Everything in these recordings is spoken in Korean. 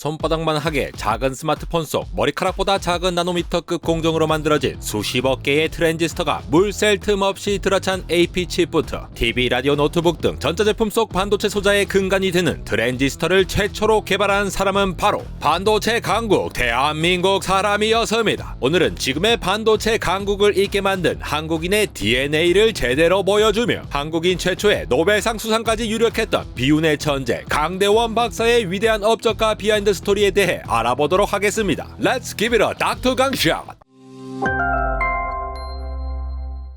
손바닥만 하게 작은 스마트폰 속 머리카락보다 작은 나노미터급 공정으로 만들어진 수십억 개의 트랜지스터가 물샐 틈 없이 들어찬 AP칩부터 TV, 라디오, 노트북 등 전자제품 속 반도체 소자의 근간이 되는 트랜지스터를 최초로 개발한 사람은 바로 반도체 강국 대한민국 사람이었습니다. 오늘은 지금의 반도체 강국을 있게 만든 한국인의 DNA를 제대로 보여주며 한국인 최초의 노벨상 수상까지 유력했던 비운의 천재 강대원 박사의 위대한 업적과 비하인드 스토리에 대해 알아보도록 하겠습니다. Let's give it a Dr. 강샷!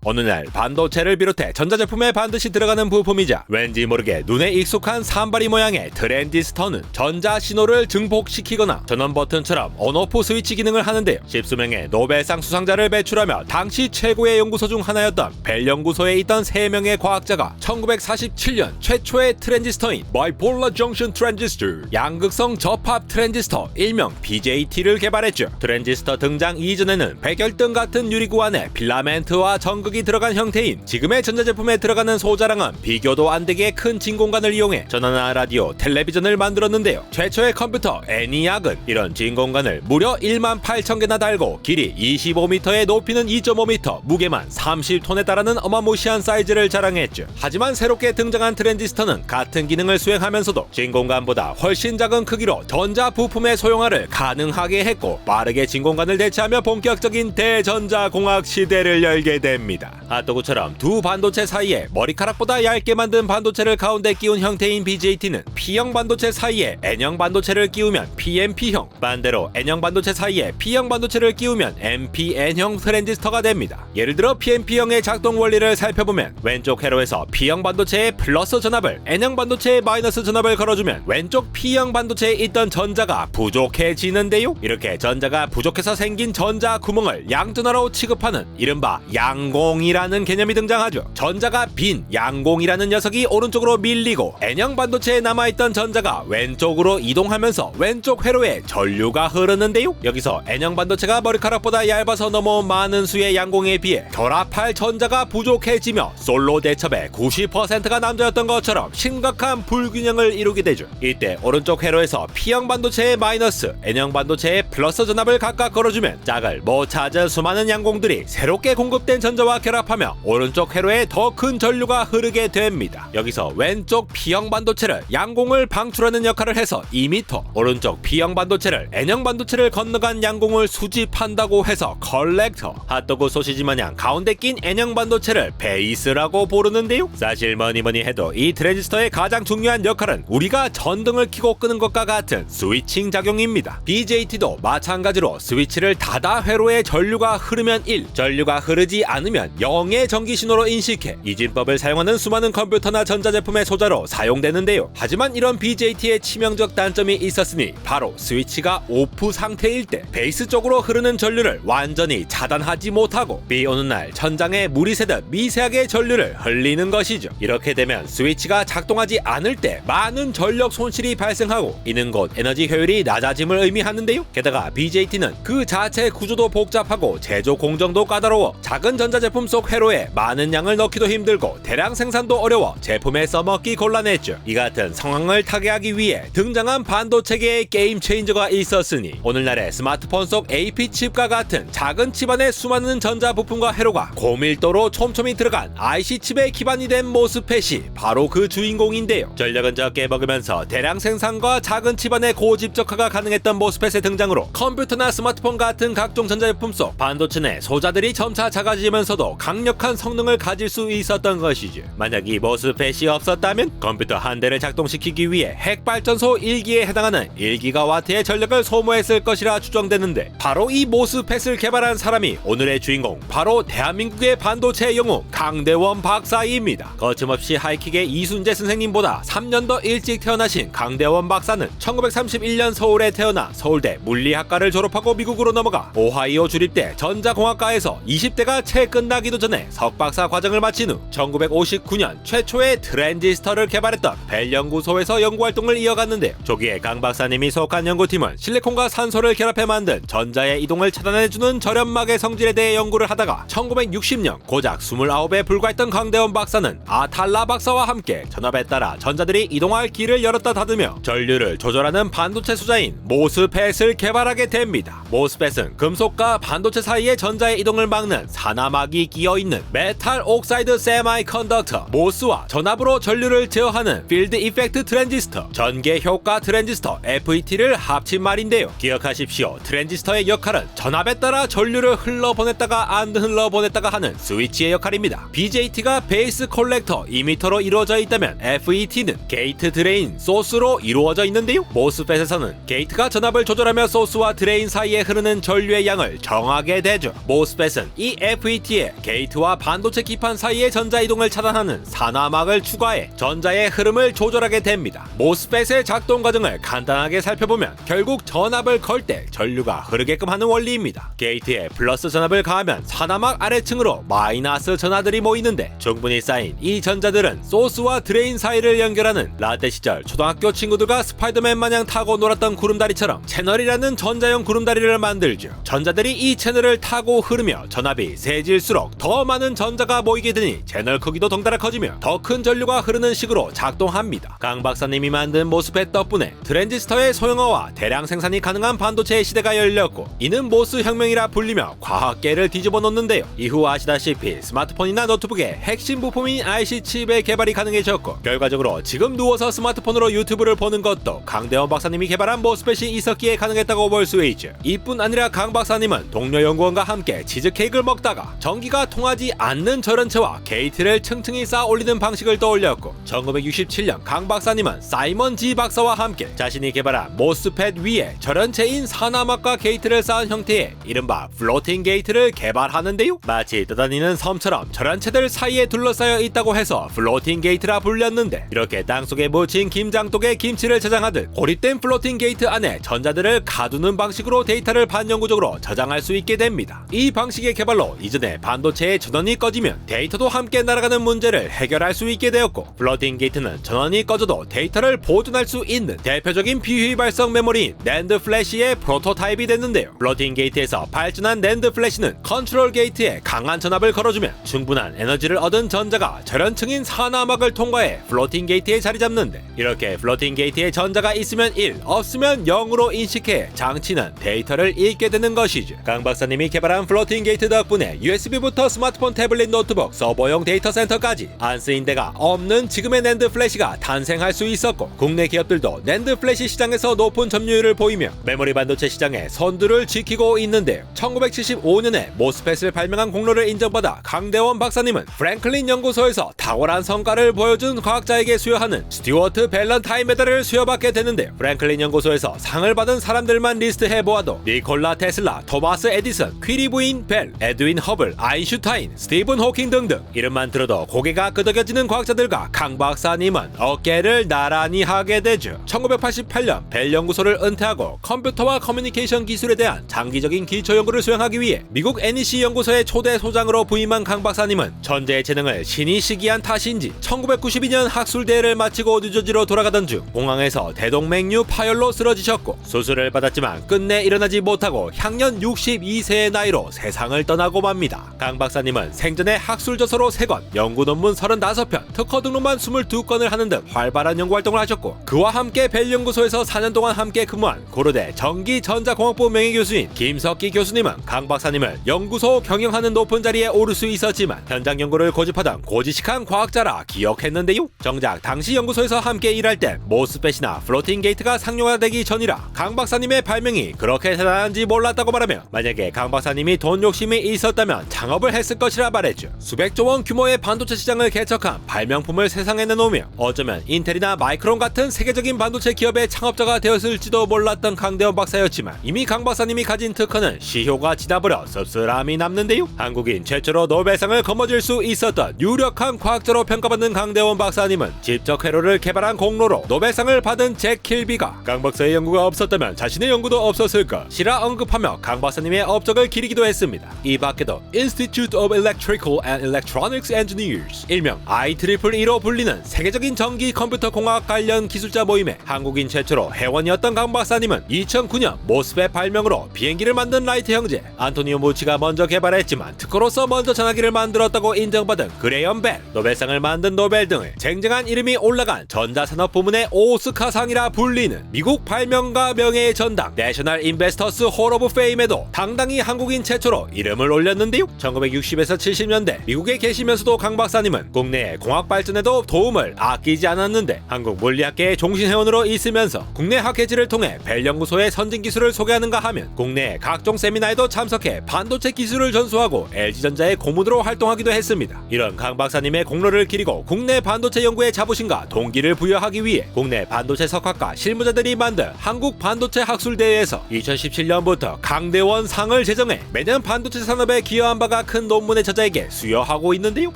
어느 날 반도체를 비롯해 전자제품에 반드시 들어가는 부품이자 왠지 모르게 눈에 익숙한 산발이 모양의 트랜지스터는 전자 신호를 증폭시키거나 전원 버튼처럼 온오프 스위치 기능을 하는데요. 십수명의 노벨상 수상자를 배출하며 당시 최고의 연구소 중 하나였던 벨 연구소에 있던 3명의 과학자가 1947년 최초의 트랜지스터인 바이폴러 정션 트랜지스터, 양극성 접합 트랜지스터 일명 BJT를 개발했죠. 트랜지스터 등장 이전에는 백열등 같은 유리구 안에 필라멘트와 전극 이 들어간 형태인 지금의 전자제품에 들어가는 소자랑은 비교도 안되게 큰 진공관을 이용해 전화나 라디오, 텔레비전을 만들었는데요. 최초의 컴퓨터 애니악은 이런 진공관을 무려 18,000개나 달고 길이 25m에 높이는 2.5m, 무게만 30톤에 달하는 어마무시한 사이즈를 자랑했죠. 하지만 새롭게 등장한 트랜지스터는 같은 기능을 수행하면서도 진공관보다 훨씬 작은 크기로 전자 부품의 소형화를 가능하게 했고 빠르게 진공관을 대체하며 본격적인 대전자공학 시대를 열게 됩니다. 핫도그처럼 두 반도체 사이에 머리카락보다 얇게 만든 반도체를 가운데 끼운 형태인 BJT는 P형 반도체 사이에 N형 반도체를 끼우면 PNP형, 반대로 N형 반도체 사이에 P형 반도체를 끼우면 NPN형 트랜지스터가 됩니다. 예를 들어 PNP형의 작동 원리를 살펴보면 왼쪽 회로에서 P형 반도체에 플러스 전압을 N형 반도체에 마이너스 전압을 걸어주면 왼쪽 P형 반도체에 있던 전자가 부족해지는데요. 이렇게 전자가 부족해서 생긴 전자 구멍을 양전하로 취급하는 이른바 양공이라는 개념이 등장하죠. 전자가 빈 양공이라는 녀석이 오른쪽으로 밀리고 N형 반도체에 남아있던 전자가 왼쪽으로 이동하면서 왼쪽 회로에 전류가 흐르는데요. 여기서 N형 반도체가 머리카락보다 얇아서 너무 많은 수의 양공에 비해 결합할 전자가 부족해지며 솔로 대첩의 90%가 남자였던 것처럼 심각한 불균형을 이루게 되죠. 이때 오른쪽 회로에서 P형 반도체에 마이너스, N형 반도체에 플러스 전압을 각각 걸어주면 짝을 못 찾은 수많은 양공들이 새롭게 공급된 전자와 결합하며 오른쪽 회로에 더 큰 전류가 흐르게 됩니다. 여기서 왼쪽 P형 반도체를 양공을 방출하는 역할을 해서 2m, 오른쪽 P형 반도체를 N형 반도체를 건너간 양공을 수집한다고 해서 컬렉터, 핫도그 소시지 마냥 가운데 낀 N형 반도체를 베이스라고 부르는데요. 사실 뭐니뭐니 해도 이 트랜지스터의 가장 중요한 역할은 우리가 전등을 켜고 끄는 것과 같은 스위칭 작용입니다. BJT도 마찬가지로 스위치를 닫아 회로에 전류가 흐르면 1, 전류가 흐르지 않으면 0의 전기 신호로 인식해 이진법을 사용하는 수많은 컴퓨터나 전자제품의 소자로 사용되는데요. 하지만 이런 BJT의 치명적 단점이 있었으니 바로 스위치가 오프 상태일 때 베이스 쪽으로 흐르는 전류를 완전히 차단하지 못하고 비 오는 날 천장에 물이 새듯 미세하게 전류를 흘리는 것이죠. 이렇게 되면 스위치가 작동하지 않을 때 많은 전력 손실이 발생하고 이는 곧 에너지 효율이 낮아짐을 의미하는데요. 게다가 BJT는 그 자체 구조도 복잡하고 제조 공정도 까다로워 작은 전자제품 속 회로에 많은 양을 넣기도 힘들고 대량 생산도 어려워 제품에 써먹기 곤란했죠. 이 같은 상황을 타개하기 위해 등장한 반도체계의 게임 체인저가 있었으니 오늘날의 스마트폰 속 AP칩과 같은 작은 칩 안에 수많은 전자 부품과 회로가 고밀도로 촘촘히 들어간 IC칩의 기반이 된 모스펫이 바로 그 주인공인데요. 전력은 적게 먹으면서 대량 생산과 작은 칩 안에 고집적화가 가능했던 모스펫의 등장으로 컴퓨터나 스마트폰 같은 각종 전자제품 속 반도체 내 소자들이 점차 작아지면서도 강력한 성능을 가질 수 있었던 것이죠. 만약 이 모스펫이 없었다면 컴퓨터 한 대를 작동시키기 위해 핵발전소 1기에 해당하는 1기가와트의 전력을 소모했을 것이라 추정되는데 바로 이 모스펫을 개발한 사람이 오늘의 주인공 바로 대한민국의 반도체 영웅 강대원 박사입니다. 거침없이 하이킥의 이순재 선생님보다 3년 더 일찍 태어나신 강대원 박사는 1931년 서울에 태어나 서울대 물리학과를 졸업하고 미국으로 넘어가 오하이오 주립대 전자공학과에서 20대가 채 끝나기도 4년 전에 석박사 과정을 마친 후 1959년 최초의 트랜지스터를 개발했던 벨 연구소에서 연구활동을 이어갔는데요. 초기에 강 박사님이 속한 연구팀은 실리콘과 산소를 결합해 만든 전자의 이동을 차단해주는 절연막의 성질에 대해 연구를 하다가 1960년 고작 29에 불과했던 강대원 박사는 아탈라 박사와 함께 전압에 따라 전자들이 이동할 길을 열었다 닫으며 전류를 조절하는 반도체 소자인 모스펫을 개발하게 됩니다. 모스펫은 금속과 반도체 사이의 전자의 이동을 막는 산화막이 끼어있는 메탈 옥사이드 세마이컨덕터 모스와 전압으로 전류를 제어하는 필드 이펙트 트랜지스터, 전개 효과 트랜지스터 FET를 합친 말인데요. 기억하십시오. 트랜지스터의 역할은 전압에 따라 전류를 흘러보냈다가 안 흘러보냈다가 하는 스위치의 역할입니다. BJT가 베이스 콜렉터 이미터로 이루어져 있다면 FET는 게이트 드레인 소스로 이루어져 있는데요. 모스펫에서는 게이트가 전압을 조절하며 소스와 드레인 사이에 흐르는 전류의 양을 정하게 되죠. 모스펫은 이 FET에 게이트와 반도체 기판 사이의 전자 이동을 차단하는 산화막을 추가해 전자의 흐름을 조절하게 됩니다. 모스펫의 작동 과정을 간단하게 살펴보면 결국 전압을 걸 때 전류가 흐르게끔 하는 원리입니다. 게이트에 플러스 전압을 가하면 산화막 아래층으로 마이너스 전하들이 모이는데 충분히 쌓인 이 전자들은 소스와 드레인 사이를 연결하는 라떼 시절 초등학교 친구들과 스파이더맨 마냥 타고 놀았던 구름다리처럼 채널이라는 전자형 구름다리를 만들죠. 전자들이 이 채널을 타고 흐르며 전압이 세질수록 더 많은 전자가 모이게 되니 채널 크기도 덩달아 커지며 더 큰 전류가 흐르는 식으로 작동합니다. 강 박사님이 만든 모스펫 덕분에 트랜지스터의 소형화와 대량 생산이 가능한 반도체의 시대가 열렸고 이는 모스 혁명이라 불리며 과학계를 뒤집어 놓는데요. 이후 아시다시피 스마트폰이나 노트북의 핵심 부품인 IC 칩의 개발이 가능해졌고 결과적으로 지금 누워서 스마트폰으로 유튜브를 보는 것도 강대원 박사님이 개발한 모스펫이 있었기에 가능했다고 볼 수 있죠. 이뿐 아니라 강 박사님은 동료 연구원과 함께 치즈케이크를 먹다가 전기가 통하지 않는 절연체와 게이트를 층층이 쌓아 올리는 방식을 떠올렸고 1967년 강 박사님은 사이먼 G 박사와 함께 자신이 개발한 모스펫 위에 절연체인 산화막과 게이트를 쌓은 형태의 이른바 플로팅 게이트를 개발하는데요. 마치 떠다니는 섬처럼 절연체들 사이에 둘러싸여 있다고 해서 플로팅 게이트라 불렸는데 이렇게 땅속에 묻힌 김장독에 김치를 저장하듯 고립된 플로팅 게이트 안에 전자들을 가두는 방식으로 데이터를 반영구적으로 저장할 수 있게 됩니다. 이 방식의 개발로 이전에 반도체의 전원이 꺼지면 데이터도 함께 날아가는 문제를 해결할 수 있게 되었고 플로팅 게이트는 전원이 꺼져도 데이터를 보존할 수 있는 대표적인 비휘발성 메모리인 낸드 플래시의 프로토타입이 됐는데요. 플로팅 게이트에서 발전한 낸드 플래시는 컨트롤 게이트에 강한 전압을 걸어주면 충분한 에너지를 얻은 전자가 절연층인 산화막을 통과해 플로팅 게이트에 자리 잡는데 이렇게 플로팅 게이트에 전자가 있으면 1, 없으면 0으로 인식해 장치는 데이터를 읽게 되는 것이죠. 강 박사님이 개발한 플로팅 게이트 덕분에 USB부터 스마트폰, 태블릿, 노트북, 서버용 데이터 센터까지 안 쓰인 데가 없는 지금의 낸드 플래시가 탄생할 수 있었고 국내 기업들도 낸드 플래시 시장에서 높은 점유율을 보이며 메모리 반도체 시장의 선두를 지키고 있는데요. 1975년에 모스펫을 발명한 공로를 인정받아 강대원 박사님은 프랭클린 연구소에서 탁월한 성과를 보여준 과학자에게 수여하는 스튜어트 밸런타인 메달을 수여받게 되는데요. 프랭클린 연구소에서 상을 받은 사람들만 리스트해보아도 니콜라 테슬라, 토마스 에디슨, 퀴리 부인 벨, 에드윈 허블, 아인슈타인, 스티븐 호킹 등등 이름만 들어도 고개가 끄덕여지는 과학자들과 강 박사님은 어깨를 나란히 하게 되죠. 1988년 벨 연구소를 은퇴하고 컴퓨터와 커뮤니케이션 기술에 대한 장기적인 기초 연구를 수행하기 위해 미국 NEC 연구소의 초대 소장으로 부임한 강 박사님은 천재의 재능을 신이 시기한 탓인지 1992년 학술대회를 마치고 뉴저지로 돌아가던 중 공항에서 대동맥류 파열로 쓰러지셨고 수술을 받았지만 끝내 일어나지 못하고 향년 62세의 나이로 세상을 떠나고 맙니다. 강 박사님은 생전에 학술 저서로 3권, 연구 논문 35편, 특허 등록만 22건을 하는 등 활발한 연구 활동을 하셨고 그와 함께 벨 연구소에서 4년 동안 함께 근무한 고려대 전기전자공학부 명예교수인 김석기 교수님은 강 박사님을 연구소 경영하는 높은 자리에 오를 수 있었지만 현장 연구를 고집하던 고지식한 과학자라 기억했는데요. 정작 당시 연구소에서 함께 일할 땐 모스펫이나 플로팅 게이트가 상용화되기 전이라 강 박사님의 발명이 그렇게 대단한지 몰랐다고 말하며 만약에 강 박사님이 돈 욕심이 있었다면 창업을 했을 것이라 말했죠. 수백조 원 규모의 반도체 시장을 개척한 발명품을 세상에 내놓으며 어쩌면 인텔이나 마이크론 같은 세계적인 반도체 기업의 창업자가 되었을지도 몰랐던 강대원 박사였지만 이미 강 박사님이 가진 특허는 시효가 지나버려 씁쓸함이 남는데요. 한국인 최초로 노벨상을 거머쥘 수 있었던 유력한 과학자로 평가받는 강대원 박사님은 집적 회로를 개발한 공로로 노벨상을 받은 잭 킬비가 강 박사의 연구가 없었다면 자신의 연구도 없었을 것이라 언급하며 강 박사님의 업적을 기리기도 했습니다. 이 밖에도 인스티튜트 Institute of Electrical and Electronics Engineers, 일명 IEEE로 불리는 세계적인 전기 컴퓨터 공학 관련 기술자 모임에 한국인 최초로 회원이었던 강 박사님은 2009년 모스펫 발명으로 비행기를 만든 라이트 형제 안토니오 무치가 먼저 개발했지만 특허로서 먼저 전화기를 만들었다고 인정받은 그레이엄 벨, 노벨상을 만든 노벨 등을 쟁쟁한 이름이 올라간 전자산업 부문의 오스카상이라 불리는 미국 발명가 명예의 전당 내셔널 인베스터스 홀 오브 페임에도 당당히 한국인 최초로 이름을 올렸는데요. 1960에서 70년대 미국에 계시면서도 강 박사님은 국내의 공학 발전에도 도움을 아끼지 않았는데 한국 물리학계의 종신회원으로 있으면서 국내 학회지를 통해 벨 연구소의 선진 기술을 소개하는가 하면 국내의 각종 세미나에도 참석해 반도체 기술을 전수하고 LG전자의 고문으로 활동하기도 했습니다. 이런 강 박사님의 공로를 기리고 국내 반도체 연구의 자부심과 동기를 부여하기 위해 국내 반도체 석학과 실무자들이 만든 한국 반도체 학술대회에서 2017년부터 강대원 상을 제정해 매년 반도체 산업에 기여한 바가 큰 논문의 저자에게 수여하고 있는데요.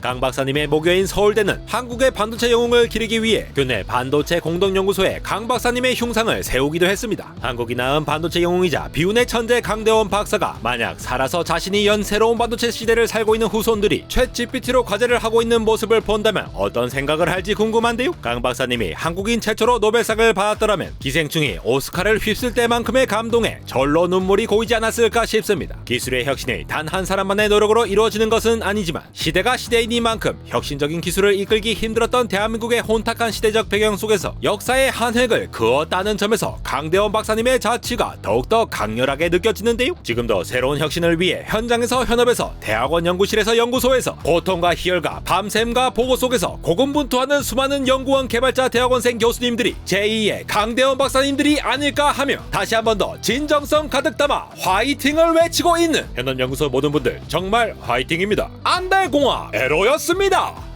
강 박사님의 모교인 서울대는 한국의 반도체 영웅을 기리기 위해 교내 반도체 공동연구소에 강 박사님의 흉상을 세우기도 했습니다. 한국이 낳은 반도체 영웅이자 비운의 천재 강대원 박사가 만약 살아서 자신이 연 새로운 반도체 시대를 살고 있는 후손들이 챗 GPT로 과제를 하고 있는 모습을 본다면 어떤 생각을 할지 궁금한데요. 강 박사님이 한국인 최초로 노벨상을 받았더라면 기생충이 오스카를 휩쓸 때만큼의 감동에 절로 눈물이 고이지 않았을까 싶습니다. 기술의 혁신이 단 한 사람만의 노력으로 이루어지는 것은 아니지만 시대가 시대이니만큼 혁신적인 기술을 이끌기 힘들었던 대한민국의 혼탁한 시대적 배경 속에서 역사의 한 획을 그었다는 점에서 강대원 박사님의 자취가 더욱더 강렬하게 느껴지는데요. 지금도 새로운 혁신을 위해 현장에서 현업에서 대학원 연구실에서 연구소에서 고통과 희열과 밤샘과 보고 속에서 고군분투하는 수많은 연구원 개발자 대학원생 교수님들이 제2의 강대원 박사님들이 아닐까 하며 다시 한 번 더 진정성 가득 담아 화이팅을 외치고 있는 현업연구소 모든 분들 정말 화이팅입니다. 안달공학 에로였습니다.